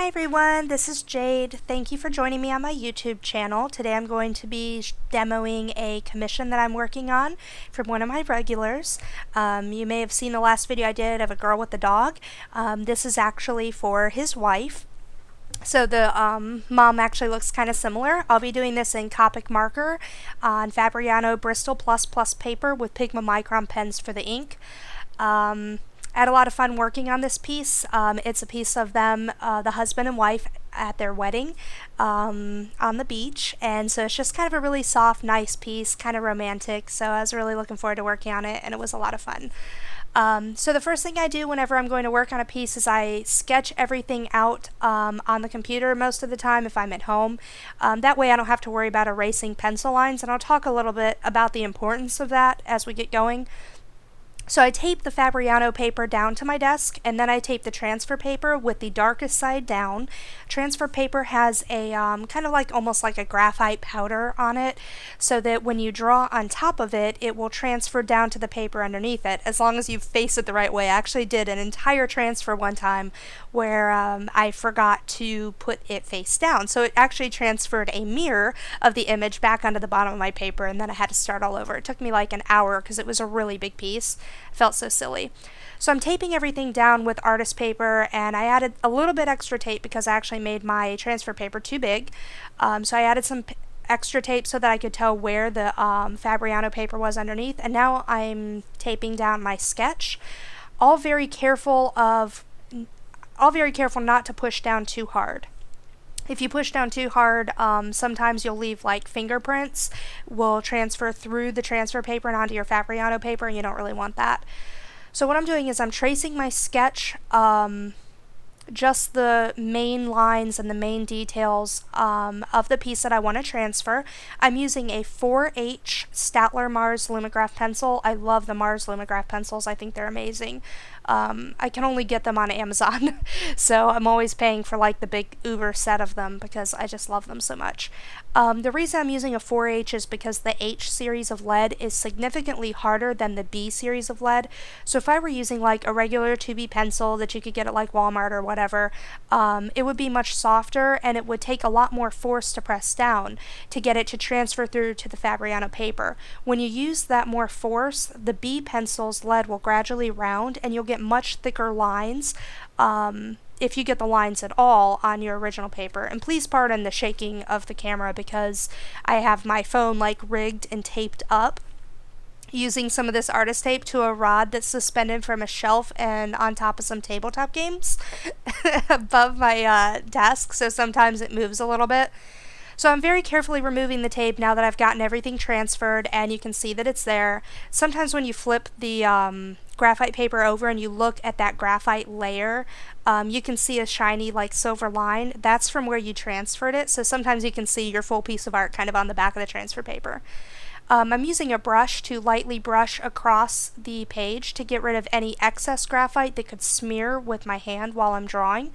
Hi everyone, this is Jade. Thank you for joining me on my YouTube channel. Today I'm going to be demoing a commission that I'm working on from one of my regulars. You may have seen the last video I did of a girl with a dog. This is actually for his wife. So the mom actually looks kind of similar. I'll be doing this in Copic marker on Fabriano Bristol Plus Plus paper with Pigma Micron pens for the ink. I had a lot of fun working on this piece. It's a piece of them, the husband and wife, at their wedding on the beach, and so it's just kind of a really soft, nice piece, kind of romantic, so I was really looking forward to working on it, and it was a lot of fun. So the first thing I do whenever I'm going to work on a piece is I sketch everything out on the computer most of the time if I'm at home. That way I don't have to worry about erasing pencil lines, and I'll talk a little bit about the importance of that as we get going. So I tape the Fabriano paper down to my desk, and then I tape the transfer paper with the darkest side down. Transfer paper has a kind of like almost like a graphite powder on it, so that when you draw on top of it, it will transfer down to the paper underneath it, as long as you face it the right way. I actually did an entire transfer one time where I forgot to put it face down, so it actually transferred a mirror of the image back onto the bottom of my paper, and then I had to start all over. It took me like an hour because it was a really big piece. Felt so silly. So I'm taping everything down with artist paper, and I added a little bit extra tape because I actually made my transfer paper too big. So I added some extra tape so that I could tell where the Fabriano paper was underneath, and now I'm taping down my sketch. All very careful not to push down too hard. If you push down too hard, sometimes you'll leave like fingerprints will transfer through the transfer paper and onto your Fabriano paper, and you don't really want that. So what I'm doing is I'm tracing my sketch, just the main lines and the main details of the piece that I want to transfer. I'm using a 4H Staedtler Mars Lumograph pencil. I love the Mars Lumograph pencils. I think they're amazing. I can only get them on Amazon, so I'm always paying for like the big Uber set of them because I just love them so much. The reason I'm using a 4H is because the H series of lead is significantly harder than the B series of lead. So if I were using like a regular 2B pencil that you could get at like Walmart or whatever, it would be much softer, and it would take a lot more force to press down to get it to transfer through to the Fabriano paper. When you use that more force, the B pencil's lead will gradually round, and you'll get much thicker lines, if you get the lines at all on your original paper. And please pardon the shaking of the camera because I have my phone like rigged and taped up using some of this artist tape to a rod that's suspended from a shelf and on top of some tabletop games above my desk, so sometimes it moves a little bit. So I'm very carefully removing the tape now that I've gotten everything transferred, and you can see that it's there. Sometimes when you flip the graphite paper over and you look at that graphite layer, you can see a shiny like silver line. That's from where you transferred it, so sometimes you can see your full piece of art kind of on the back of the transfer paper. I'm using a brush to lightly brush across the page to get rid of any excess graphite that could smear with my hand while I'm drawing.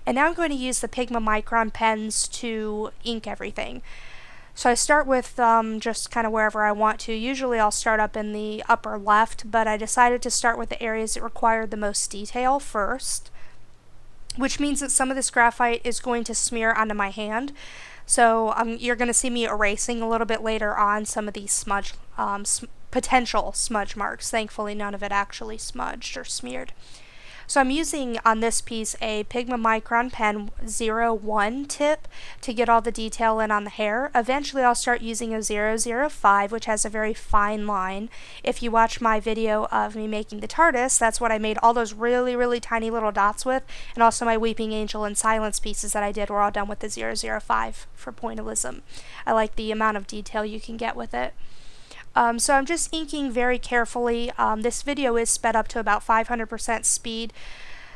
And now I'm going to use the Pigma Micron pens to ink everything. So I start with just kind of wherever I want to. Usually I'll start up in the upper left, but I decided to start with the areas that required the most detail first, which means that some of this graphite is going to smear onto my hand. So you're going to see me erasing a little bit later on some of these smudge, potential smudge marks. Thankfully none of it actually smudged or smeared. So I'm using on this piece a Pigma Micron pen 01 tip to get all the detail in on the hair. Eventually I'll start using a 005, which has a very fine line. If you watch my video of me making the TARDIS, that's what I made all those really, really tiny little dots with, and also my Weeping Angel and Silence pieces that I did were all done with the 005 for pointillism. I like the amount of detail you can get with it. So I'm just inking very carefully. This video is sped up to about 500% speed,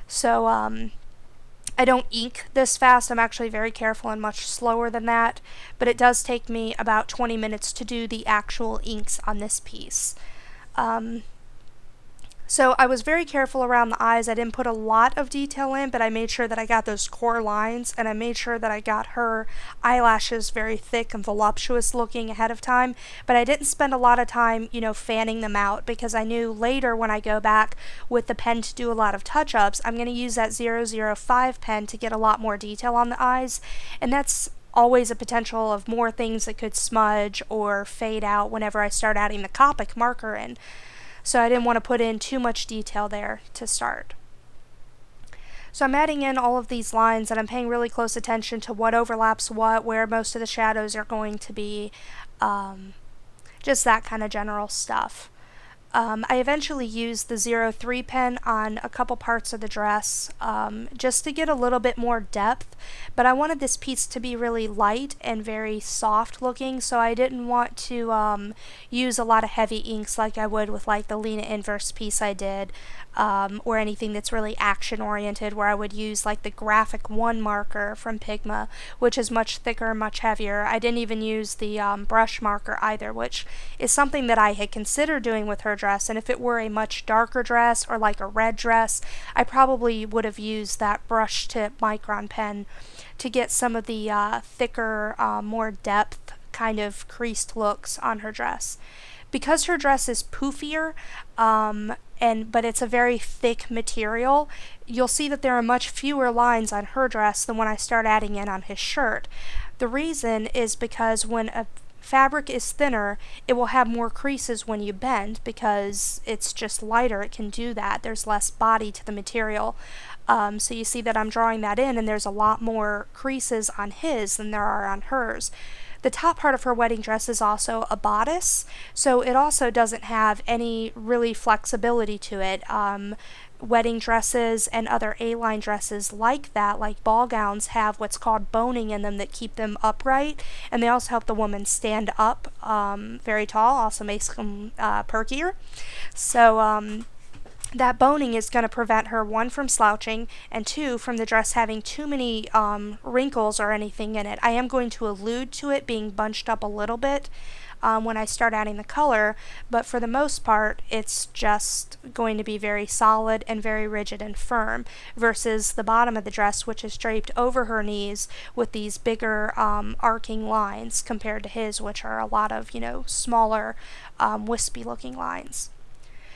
so I don't ink this fast. I'm actually very careful and much slower than that, but it does take me about 20 minutes to do the actual inks on this piece. So I was very careful around the eyes. I didn't put a lot of detail in, but I made sure that I got those core lines, and I made sure that I got her eyelashes very thick and voluptuous looking ahead of time. But I didn't spend a lot of time, fanning them out, because I knew later when I go back with the pen to do a lot of touch-ups, I'm going to use that 005 pen to get a lot more detail on the eyes, and that's always a potential of more things that could smudge or fade out whenever I start adding the Copic marker in. So I didn't want to put in too much detail there to start. So I'm adding in all of these lines, and I'm paying really close attention to what overlaps what, where most of the shadows are going to be, just that kind of general stuff. I eventually used the 03 pen on a couple parts of the dress, just to get a little bit more depth, but I wanted this piece to be really light and very soft looking, so I didn't want to use a lot of heavy inks like I would with like the Lena Inverse piece I did, or anything that's really action oriented, where I would use like the Graphic 1 marker from Pigma, which is much thicker, much heavier. I didn't even use the brush marker either, which is something that I had considered doing with her dress, and if it were a much darker dress or like a red dress, I probably would have used that brush tip micron pen to get some of the thicker, more depth kind of creased looks on her dress. Because her dress is poofier, but it's a very thick material, you'll see that there are much fewer lines on her dress than when I start adding in on his shirt. The reason is because when a fabric is thinner, it will have more creases when you bend, because it's just lighter, it can do that. There's less body to the material. So you see that I'm drawing that in, and there's a lot more creases on his than there are on hers. The top part of her wedding dress is also a bodice, so it also doesn't have any really flexibility to it. Wedding dresses and other A-line dresses like that, like ball gowns, have what's called boning in them that keep them upright, and they also help the woman stand up very tall, also makes them perkier. So that boning is going to prevent her, one, from slouching, and two, from the dress having too many wrinkles or anything in it. I am going to allude to it being bunched up a little bit when I start adding the color, but for the most part it's just going to be very solid and very rigid and firm, versus the bottom of the dress, which is draped over her knees with these bigger arcing lines compared to his, which are a lot of, smaller wispy looking lines.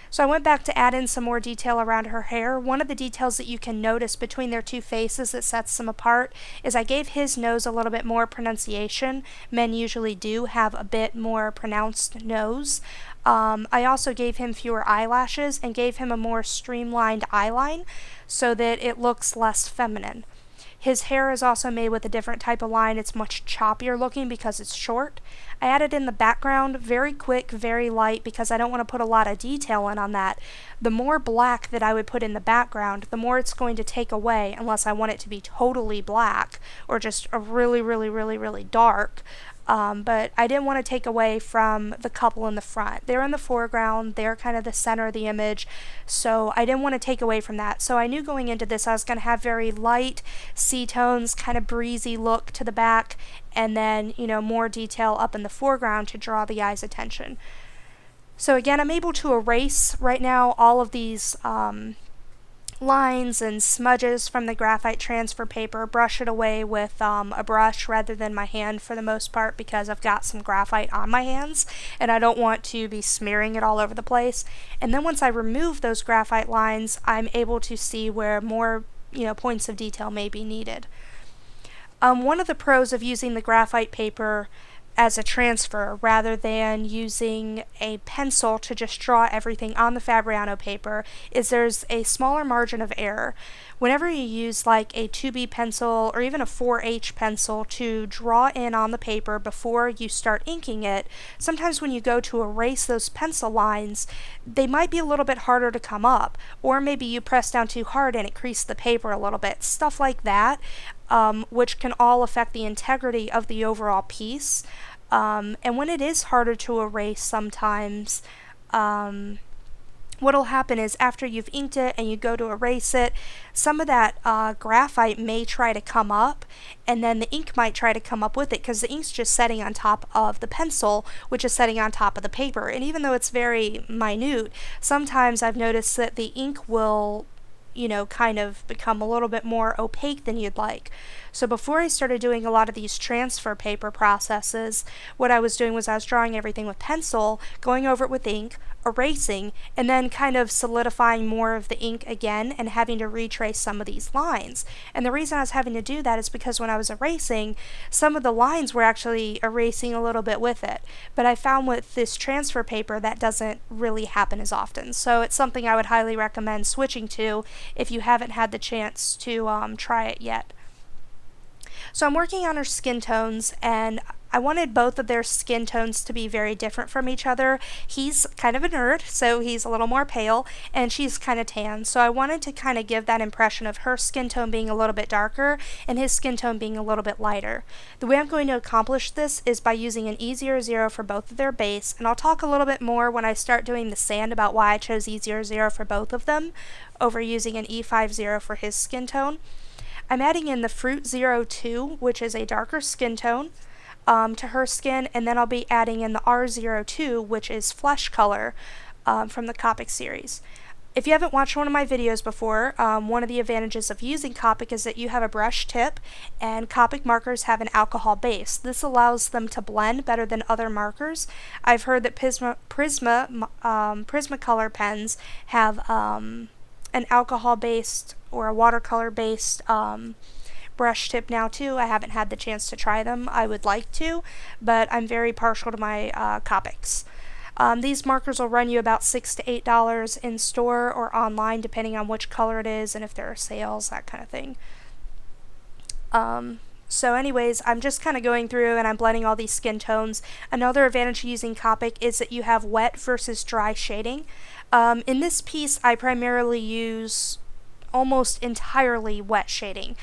So I went back to add in some more detail around her hair. One of the details that you can notice between their two faces that sets them apart is I gave his nose a little bit more pronunciation. Men usually do have a bit more pronounced nose. I also gave him fewer eyelashes and gave him a more streamlined eyeline so that it looks less feminine. His hair is also made with a different type of line. It's much choppier looking because it's short. I added in the background very quick, very light, because I don't want to put a lot of detail in on that. The more black that I would put in the background, the more it's going to take away, unless I want it to be totally black or just a really, really, really, really dark. But I didn't want to take away from the couple in the front. They're in the foreground, they're kind of the center of the image, so I didn't want to take away from that. So I knew going into this I was going to have very light sea tones, kind of breezy look to the back, and then, more detail up in the foreground to draw the eye's attention. So again, I'm able to erase right now all of these lines and smudges from the graphite transfer paper, brush it away with a brush rather than my hand for the most part, because I've got some graphite on my hands and I don't want to be smearing it all over the place. And then once I remove those graphite lines, I'm able to see where more points of detail may be needed. One of the pros of using the graphite paper as a transfer rather than using a pencil to just draw everything on the Fabriano paper is there's a smaller margin of error. Whenever you use like a 2B pencil or even a 4H pencil to draw in on the paper before you start inking it, sometimes when you go to erase those pencil lines, they might be a little bit harder to come up, or maybe you press down too hard and it creased the paper a little bit. Stuff like that, which can all affect the integrity of the overall piece. And when it is harder to erase sometimes, what'll happen is after you've inked it and you go to erase it, some of that graphite may try to come up, and then the ink might try to come up with it because the ink's just setting on top of the pencil, which is setting on top of the paper. And even though it's very minute, sometimes I've noticed that the ink will, you know, kind of become a little bit more opaque than you'd like. So before I started doing a lot of these transfer paper processes, what I was doing was I was drawing everything with pencil, going over it with ink, erasing, and then kind of solidifying more of the ink again and having to retrace some of these lines. And the reason I was having to do that is because when I was erasing, some of the lines were actually erasing a little bit with it. But I found with this transfer paper that doesn't really happen as often. So it's something I would highly recommend switching to if you haven't had the chance to try it yet. So I'm working on her skin tones, and I wanted both of their skin tones to be very different from each other. He's kind of a nerd, so he's a little more pale, and she's kind of tan. So I wanted to kind of give that impression of her skin tone being a little bit darker and his skin tone being a little bit lighter. The way I'm going to accomplish this is by using an E00 for both of their base, and I'll talk a little bit more when I start doing the sand about why I chose E00 for both of them over using an E50 for his skin tone. I'm adding in the Fruit 02, which is a darker skin tone, to her skin, and then I'll be adding in the R02, which is flesh color from the Copic series. If you haven't watched one of my videos before, one of the advantages of using Copic is that you have a brush tip, and Copic markers have an alcohol base. This allows them to blend better than other markers. I've heard that Prismacolor pens have an alcohol-based or a watercolor-based brush tip now too. I haven't had the chance to try them. I would like to, but I'm very partial to my Copics. These markers will run you about $6 to $8 in store or online, depending on which color it is and if there are sales, that kind of thing. So anyways, I'm just kind of going through and I'm blending all these skin tones. Another advantage of using Copic is that you have wet versus dry shading. In this piece, I primarily use almost entirely wet shading.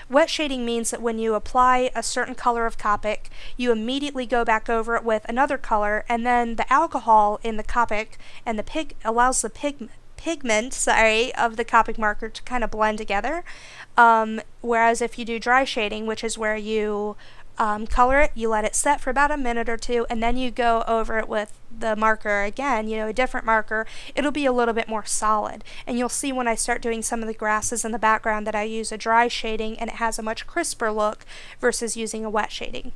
Wet shading means that when you apply a certain color of Copic, you immediately go back over it with another color, and then the alcohol in the Copic and the allows the pigment of the Copic marker to kind of blend together. Whereas if you do dry shading, which is where you color it, you let it set for about a minute or two, and then you go over it with the marker again, you know, a different marker, it'll be a little bit more solid. And you'll see when I start doing some of the grasses in the background that I use a dry shading and it has a much crisper look versus using a wet shading.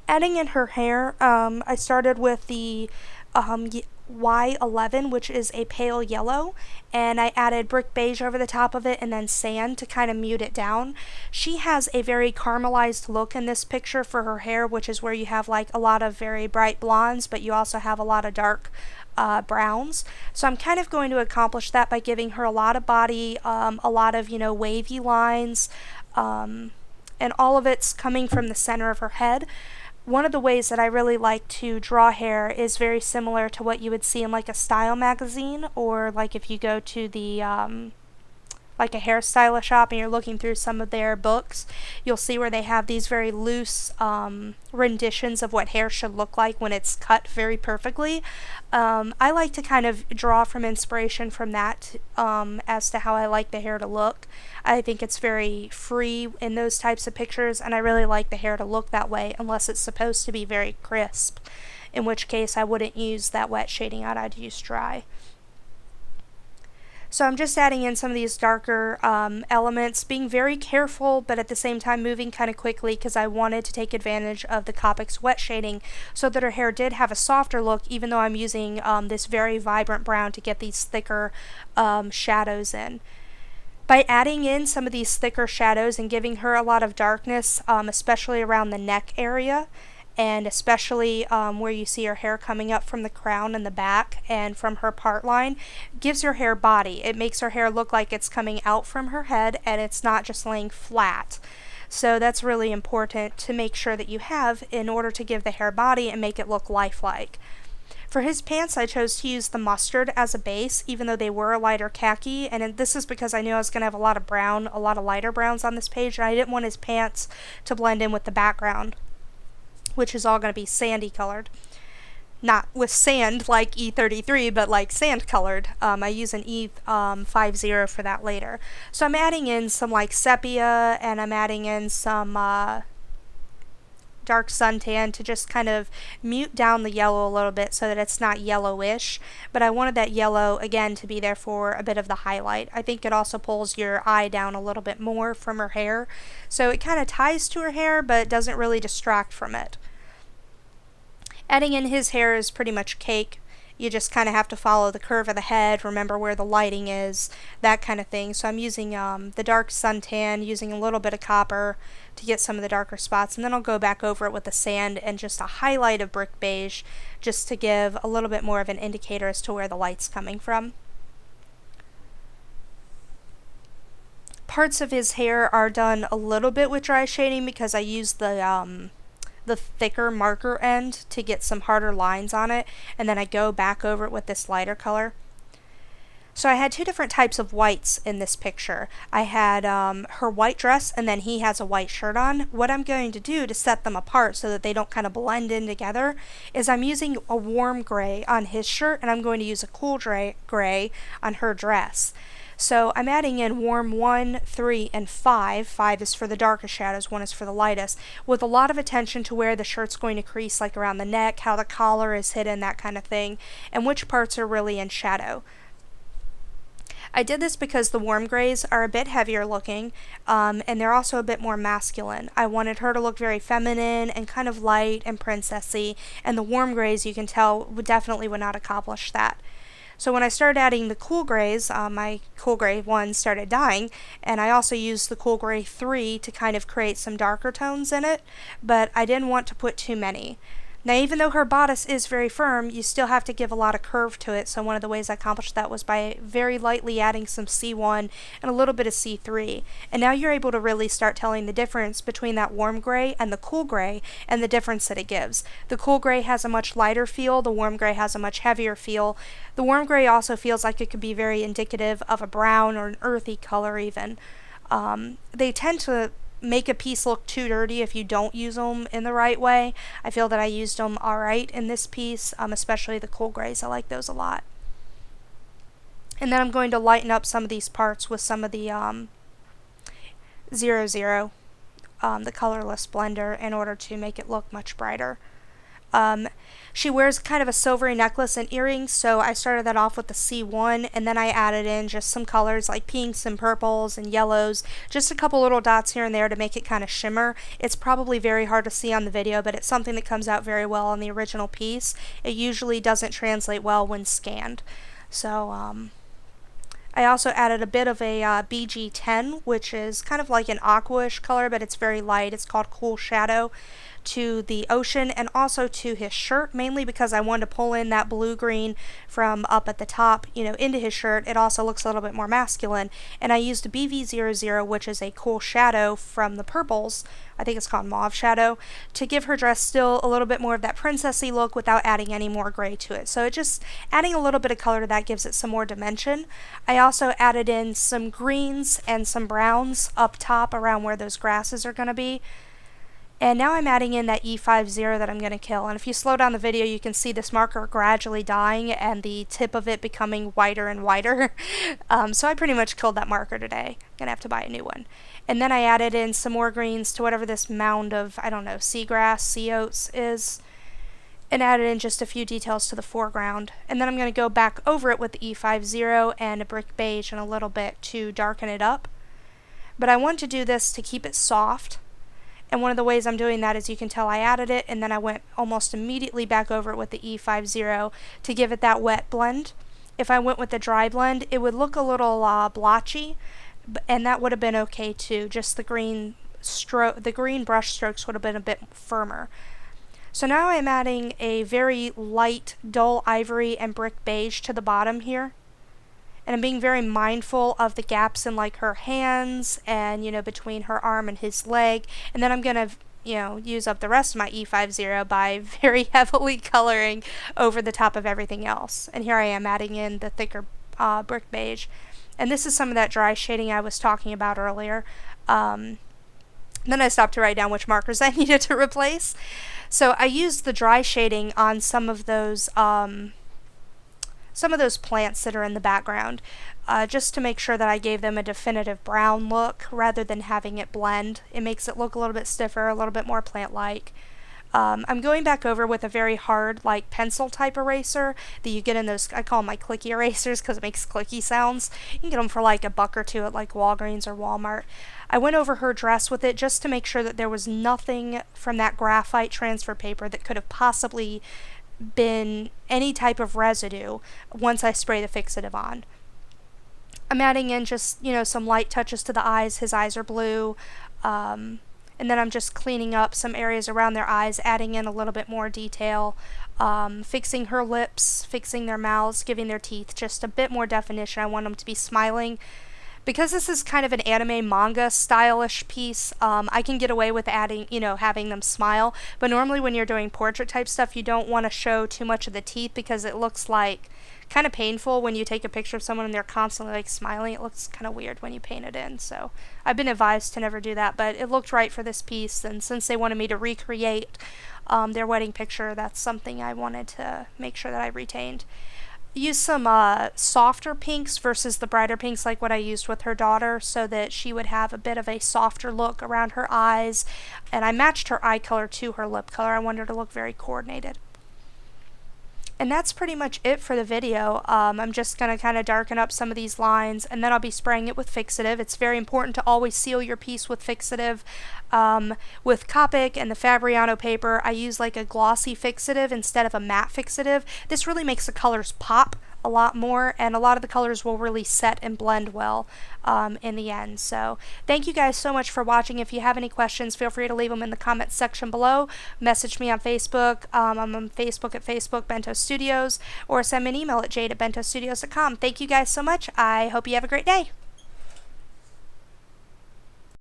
Adding in her hair, I started with the Y11, which is a pale yellow, and I added brick beige over the top of it and then sand to kind of mute it down. She has a very caramelized look in this picture for her hair, which is where you have like a lot of very bright blondes, but you also have a lot of dark browns. So I'm kind of going to accomplish that by giving her a lot of body, a lot of, you know, wavy lines, and all of it's coming from the center of her head. One of the ways that I really like to draw hair is very similar to what you would see in like a style magazine, or like if you go to the like a hairstylist shop and you're looking through some of their books, you'll see where they have these very loose renditions of what hair should look like when it's cut very perfectly. I like to kind of draw from inspiration from that as to how I like the hair to look. I think it's very free in those types of pictures, and I really like the hair to look that way unless it's supposed to be very crisp, in which case I wouldn't use that wet shading out, I'd use dry. So I'm just adding in some of these darker elements, being very careful, but at the same time moving kind of quickly because I wanted to take advantage of the Copic's wet shading so that her hair did have a softer look, even though I'm using this very vibrant brown to get these thicker shadows in. By adding in some of these thicker shadows and giving her a lot of darkness, especially around the neck area, and especially where you see her hair coming up from the crown and the back and from her part line, gives her hair body. It makes her hair look like it's coming out from her head and it's not just laying flat. So that's really important to make sure that you have in order to give the hair body and make it look lifelike. For his pants, I chose to use the mustard as a base, even though they were a lighter khaki, and this is because I knew I was going to have a lot of brown, a lot of lighter browns on this page, and I didn't want his pants to blend in with the background, which is all going to be sandy colored. not with sand like E33, but like sand colored. I use an E50 for that later. So I'm adding in some like sepia, and I'm adding in some dark suntan to just kind of mute down the yellow a little bit so that it's not yellowish, but I wanted that yellow again to be there for a bit of the highlight. I think it also pulls your eye down a little bit more from her hair, so it kind of ties to her hair but doesn't really distract from it. Adding in his hair is pretty much cake. You just kind of have to follow the curve of the head, remember where the lighting is, that kind of thing. So I'm using the dark suntan, using a little bit of copper to get some of the darker spots, and then I'll go back over it with the sand and just a highlight of brick beige just to give a little bit more of an indicator as to where the light's coming from. Parts of his hair are done a little bit with dry shading because I use the thicker marker end to get some harder lines on it, and then I go back over it with this lighter color. So I had two different types of whites in this picture. I had her white dress, and then he has a white shirt on. What I'm going to do to set them apart so that they don't kind of blend in together is I'm using a warm gray on his shirt, and I'm going to use a cool gray on her dress. So I'm adding in warm 1, 3, and 5. 5 is for the darkest shadows, 1 is for the lightest, with a lot of attention to where the shirt's going to crease, like around the neck, how the collar is hidden, that kind of thing, and which parts are really in shadow. I did this because the warm grays are a bit heavier looking, and they're also a bit more masculine. I wanted her to look very feminine and kind of light and princessy, and the warm grays, you can tell, definitely would not accomplish that. So when I started adding the cool grays, my cool gray 1 started dying, and I also used the cool gray 3 to kind of create some darker tones in it, but I didn't want to put too many. Now, even though her bodice is very firm, you still have to give a lot of curve to it, so one of the ways I accomplished that was by very lightly adding some C1 and a little bit of C3. And now you're able to really start telling the difference between that warm gray and the cool gray and the difference that it gives. The cool gray has a much lighter feel, the warm gray has a much heavier feel. The warm gray also feels like it could be very indicative of a brown or an earthy color even. They tend to make a piece look too dirty if you don't use them in the right way. I feel that I used them alright in this piece, especially the cool grays. I like those a lot. And then I'm going to lighten up some of these parts with some of the 00, the colorless blender, in order to make it look much brighter. She wears kind of a silvery necklace and earrings, so I started that off with the C1, and then I added in just some colors like pinks and purples and yellows, just a couple little dots here and there to make it kind of shimmer. It's probably very hard to see on the video, but it's something that comes out very well on the original piece. It usually doesn't translate well when scanned. So I also added a bit of a BG10, which is kind of like an aqua-ish color, but it's very light. It's called Cool Shadow, to the ocean and also to his shirt, mainly because I wanted to pull in that blue-green from up at the top, into his shirt. It also looks a little bit more masculine, and I used a BV00, which is a cool shadow from the purples, I think it's called Mauve Shadow, to give her dress still a little bit more of that princessy look without adding any more gray to it. So it just, adding a little bit of color to that gives it some more dimension. I also added in some greens and some browns up top around where those grasses are going to be. And now I'm adding in that E50 that I'm going to kill. And if you slow down the video, you can see this marker gradually dying and the tip of it becoming whiter and whiter. So I pretty much killed that marker today. Gonna have to buy a new one. And then I added in some more greens to whatever this mound of, I don't know, seagrass, sea oats is, and added in just a few details to the foreground. And then I'm going to go back over it with the E50 and a brick beige and a little bit to darken it up. But I want to do this to keep it soft. And one of the ways I'm doing that is, you can tell I added it and then I went almost immediately back over it with the E50 to give it that wet blend. If I went with the dry blend, it would look a little blotchy, and that would have been okay too. Just the green brush strokes would have been a bit firmer. So now I'm adding a very light, dull ivory and brick beige to the bottom here. And I'm being very mindful of the gaps in like her hands and, between her arm and his leg. And then I'm going to, use up the rest of my E50 by very heavily coloring over the top of everything else. And here I am adding in the thicker brick beige. And this is some of that dry shading I was talking about earlier. Then I stopped to write down which markers I needed to replace. So I used the dry shading on some of those plants that are in the background, just to make sure that I gave them a definitive brown look rather than having it blend. It makes it look a little bit stiffer, a little bit more plant-like. I'm going back over with a very hard, like, pencil type eraser that you get in those, I call them my clicky erasers because it makes clicky sounds. You can get them for like $1 or $2 at like Walgreens or Walmart. I went over her dress with it just to make sure that there was nothing from that graphite transfer paper that could have possibly been any type of residue once I spray the fixative on. I'm adding in just, some light touches to the eyes. His eyes are blue. And then I'm just cleaning up some areas around their eyes, adding in a little bit more detail, fixing her lips, fixing their mouths, giving their teeth just a bit more definition. I want them to be smiling. Because this is kind of an anime manga stylish piece, I can get away with adding, having them smile. But normally when you're doing portrait type stuff, you don't want to show too much of the teeth because it looks like kind of painful when you take a picture of someone and they're constantly like smiling. It looks kind of weird when you paint it in. So I've been advised to never do that, but it looked right for this piece. And since they wanted me to recreate their wedding picture, that's something I wanted to make sure that I retained. Use some softer pinks versus the brighter pinks like what I used with her daughter so that she would have a bit of a softer look around her eyes. And I matched her eye color to her lip color. I wanted her to look very coordinated. And that's pretty much it for the video. I'm just going to kind of darken up some of these lines, and then I'll be spraying it with fixative. It's very important to always seal your piece with fixative. With Copic and the Fabriano paper, I use like a glossy fixative instead of a matte fixative. This really makes the colors pop a lot more, and a lot of the colors will really set and blend well in the end. So thank you guys so much for watching. If you have any questions, feel free to leave them in the comments section below. Message me on Facebook. I'm on Facebook at Facebook Bento Studios, or send me an email at jade@bentostudios.com. Thank you guys so much. I hope you have a great day.